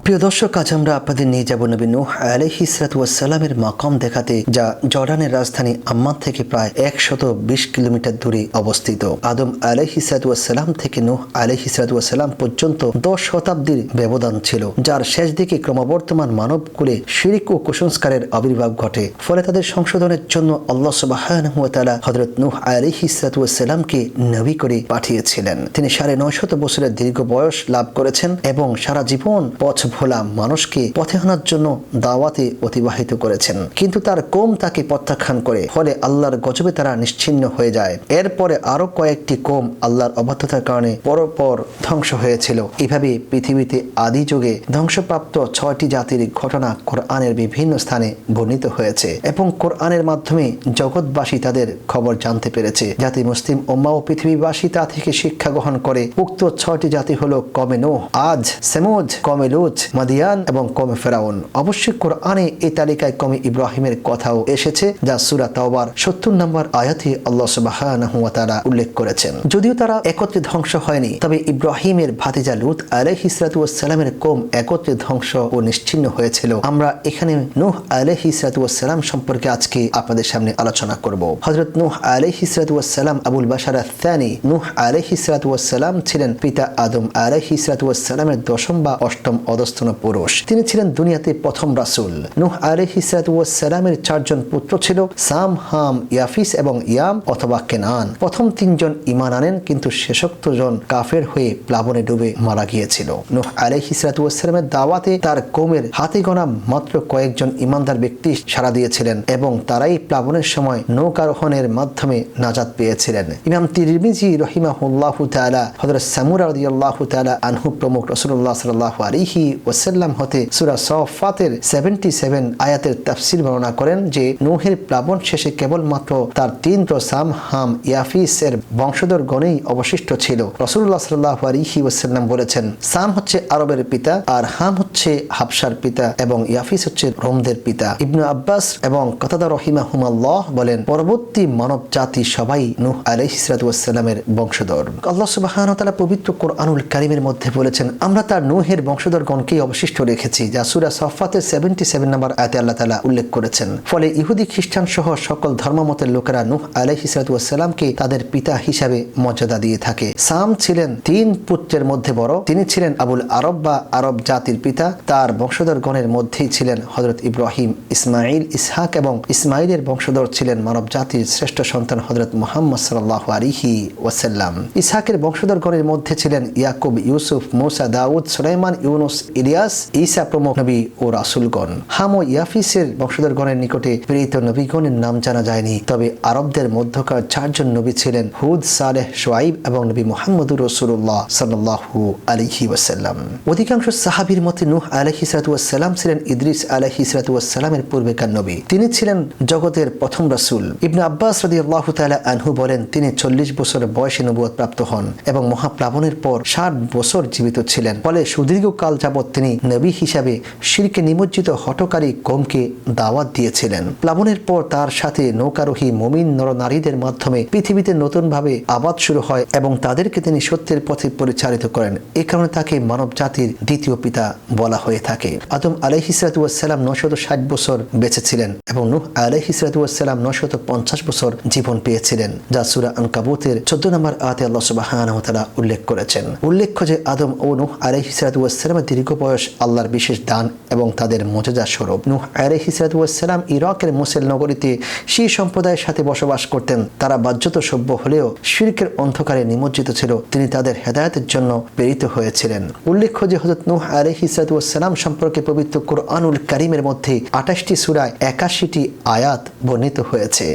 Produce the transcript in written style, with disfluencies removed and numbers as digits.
প্রিয় দর্শক, আজ আমরা আপনাদের নিয়ে যাব নবী নূহ আলাইহিস সালাতু ওয়াস সালামের মাকাম দেখাতে, যা জর্ডানের রাজধানী আম্মান থেকে প্রায় 120 কিলোমিটার দূরে অবস্থিত। আদম আলাইহিস সালাতু ওয়াস সালাম থেকে নূহ আলাইহিস সালাতু ওয়াস সালাম পর্যন্ত 10 শতাব্দীর ব্যবধান ছিল, যার শেষ দিকে ক্রমবর্ধমান মানবকুলে শিরক ও কুসংস্কারের আবির্ভাব ঘটে। ফলে তাদের সংশোধনের জন্য আল্লাহ সুবহানাহু ওয়া তাআলা হযরত নূহ আলাইহিস সালাতু ওয়াস সালামকে নবী করে পাঠিয়েছিলেন। তিনি 950 বছরের দীর্ঘ বয়স লাভ করেছেন এবং সারা জীবন পথ ভোলা মানুষকে পথে আনার জন্য দাওয়াতে অতিবাহিত করেছেন। কিন্তু তার কওম তাকে প্রত্যাখ্যান করে, ফলে আল্লাহর গজবে তারা নিশ্চিহ্ন হয়ে যায়। এরপরে আরো কয়েকটি কওম আল্লাহর অবাধ্যতার কারণে পরপর ধ্বংস হয়েছিল। এভাবে পৃথিবীতে আদি যুগে ধ্বংসপ্রাপ্ত 6টি জাতির ঘটনা কোরআনের বিভিন্ন স্থানে বর্ণিত হয়েছে এবং কোরআনের মাধ্যমে জগৎবাসী তাদের খবর জানতে পেরেছে, যাতে মুসলিম উম্মাহ ও পৃথিবীবাসী তা থেকে শিক্ষা গ্রহণ করে। উক্ত 6টি জাতি হলো কওমে নূহ, আদ, সামুদ, কওমে লূত, মাদিয়ান এবং কওমে ফেরাউন। অবশ্যই কোরআনে এই তালিকায় কওমে ইব্রাহিমের কথাও এসেছে, যা সূরা তাওবার 70 নম্বর আয়াতে আল্লাহ সুবহানাহু ওয়া তাআলা উল্লেখ করেছেন। যদিও তারা একত্রে ধ্বংস হয়নি, তবে ইব্রাহিমের ভাতিজা লূত আলাইহিস সালাতু ওয়াস সালামের কওম একত্রে ধ্বংস ও নিশ্চিহ্ন হয়েছিল। আমরা এখানে নূহ আলাইহিস সালাতু ওয়াস সালাম সম্পর্কে আজকে আপনাদের সামনে আলোচনা করব। হযরত নূহ আলাইহিস সালাতু ওয়াস সালাম আবুল বাশার আথ-থানি। নূহ আলাইহিস সালাতু ওয়াস সালাম ছিলেন পিতা আদম আলাইহিস সালাতু ওয়াস সালামের 10ম বা 8ম অধস্তন পুরুষ। তিনি ছিলেন দুনিয়াতে প্রথম রাসূল। নূহ আলাইহিস সালাতু ওয়াস সালামের 4 জন পুত্র ছিল, সাম, হাম, ইয়াফিস এবং ইয়াম অথবা কেনান। প্রথম 3 জন ঈমান আনেন, কিন্তু শেষোক্ত জন কাফের হয়ে প্লাবনে ডুবে মারা গিয়েছিল। নূহ আলাইহিস সালাতু ওয়াস সালামের দাওয়াতে তার কওমের হাতে গোনা মাত্র কয়েকজন ঈমানদার ব্যক্তি সাড়া দিয়েছিলেন এবং তারাই প্লাবনের সময় নৌকারোহণের মাধ্যমে নাজাত পেয়েছিলেন। ইমাম তিরমিজি রাহিমাহুল্লাহু তাআলা হযরত সামুরা রাদিয়াল্লাহু তাআলা আনহু প্রমুখ রাসূলুল্লাহ সাল্লাল্লাহু আলাইহি ওয়াসাল্লাম হতে সূরা সাফফাতের 77 আয়াতের তাফসীর বর্ণনা করেন যে নূহের প্লাবন শেষে কেবলমাত্র তার 3 সাম, হাম, ইয়াফিস এর বংশধর গণেই অবশিষ্ট ছিল। রাসূলুল্লাহ সাল্লাল্লাহু আলাইহি ওয়াসাল্লাম বলেছেন, সাম হচ্ছে আরবের পিতা, আর হাম হচ্ছে হাবশার পিতা এবং ইয়াফিস হচ্ছে রোমদের পিতা। ইবনে আব্বাস এবং কাতাদা রাহিমাহুমাল্লাহ বলেন, পরবর্তী মানব জাতি সবাই নূহ আলাইহিস সালাতু ওয়াস সালামের বংশধর। আল্লাহ সুবহানাহু ওয়া তাআলা পবিত্র কোরআনুল কারীমের মধ্যে বলেছেন, আমরা তার নূহের বংশধরগণকেই অবশিষ্ট রেখেছি, যা সূরা সাফফাতের 77 নম্বর আয়াতে আল্লাহ তাআলা উল্লেখ করেছেন। ফলে ইহুদি, খ্রিস্টান সহ সকল ধর্মমতের লোকেরা নূহ আলাইহিস সালাতু ওয়াস সালামকে তাদের পিতা হিসাবে মর্যাদা দিয়ে থাকে। সাম ছিলেন 3 পুত্রের মধ্যে বড়। তিনি ছিলেন আবুল আরব বা আরব জাতির পিতা। তার বংশধরগণের মধ্যেই ছিলেন হযরত ইব্রাহিম, ইসমাঈল, ইসহাক এবং ইসমাঈলের বংশধর ছিলেন মানব জাতির শ্রেষ্ঠ সন্তান হযরত মুহাম্মদ সাল্লাল্লাহু আলাইহি ওয়াসাল্লাম। ইসহাকের বংশধরগণের মধ্যে ছিলেন ইয়াকুব, ইউসুফ, মূসা, দাউদ, সুলাইমান, ইউনুস, ইলিয়াস, ঈসা প্রমুখ নবী ও রাসূলগণ। হাম ও ইয়াফিসের বংশধরগণের নিকটে প্রেরিত নবীগণের নাম জানা যায়নি, তবে আরবদের মধ্যকার 4 জন নবী ছিলেন, হুদ, সালেহ, শুআইব এবং নবী মুহাম্মদুর রাসূলুল্লাহ সাল্লাল্লাহু আলাইহি ওয়াসাল্লাম। অধিকাংশ সাহাবীর মতে নূহ আলাইহিস সালাতু ওয়াস সালাম ছিলেন ইদ্রিস আলাইহিস সালাতু ওয়াস সালামের পূর্বেকার নবী। তিনি ছিলেন জগতের প্রথম রাসূল। ইবনে আব্বাস রাদিয়াল্লাহু তাআলা আনহু বলেন, তিনি 40 বছর বয়সে নবুয়ত প্রাপ্ত হন এবং মহাপ্লাবনের পর 60 বছর জীবিত ছিলেন। ফলে সুদীর্ঘকাল যাবৎ তিনি নবী হিসাবে শিরকে নিমজ্জিত হঠকারী কওমকে দাওয়াত দিয়েছিলেন। প্লাবনের পর তার সাথে নৌকারোহী মুমিন নরনারীদের মাধ্যমে পৃথিবীতে নতুনভাবে আবাদ শুরু হয় এবং তাদেরকে তিনি সত্যের পথে পরিচালিত করেন। এই কারণে তাকে মানব জাতির দ্বিতীয় পিতা বলা হয়ে থাকে। আদম আলাইহিস সালাতু ওয়াস সালাম 960 বছর বেঁচে ছিলেন এবং নূহ আলাইহিস সালাতু ওয়াস সালাম 950 বছর জীবন পেয়েছিলেন, যা সূরা আনকাবুতের 14 নম্বর আয়াতে আল্লাহ সুবহানাহু ওয়া তাআলা উল্লেখ করেছেন। উল্লেখ্য যে আদম ও নূহ আলাইহিস সালাতু ওয়াস সালামের দীর্ঘ বয়স আল্লাহর বিশেষ দান এবং তাদের মর্যাদা স্বরূপ। নূহ আলাইহিস সালাতু ওয়াস সালাম ইরাকের মোসেল নগরীতে শিয়া সম্প্রদায়ের সাথে বসবাস করতেন। তারা বাহ্যত সভ্য হলেও শিরকের অন্ধকারে নিমজ্জিত ছিল। তিনি তাদের হেদায়েতের জন্য প্রেরিত হয়েছিলেন। উল্লেখ্য যে হযরত নূহ আলাইহিস সালাতু ওয়াস সালাম সম্পর্কে পবিত্র কোরআনুল কারীমের মধ্যে 28টি সূরায় 81টি আয়াত বর্ণিত হয়েছে।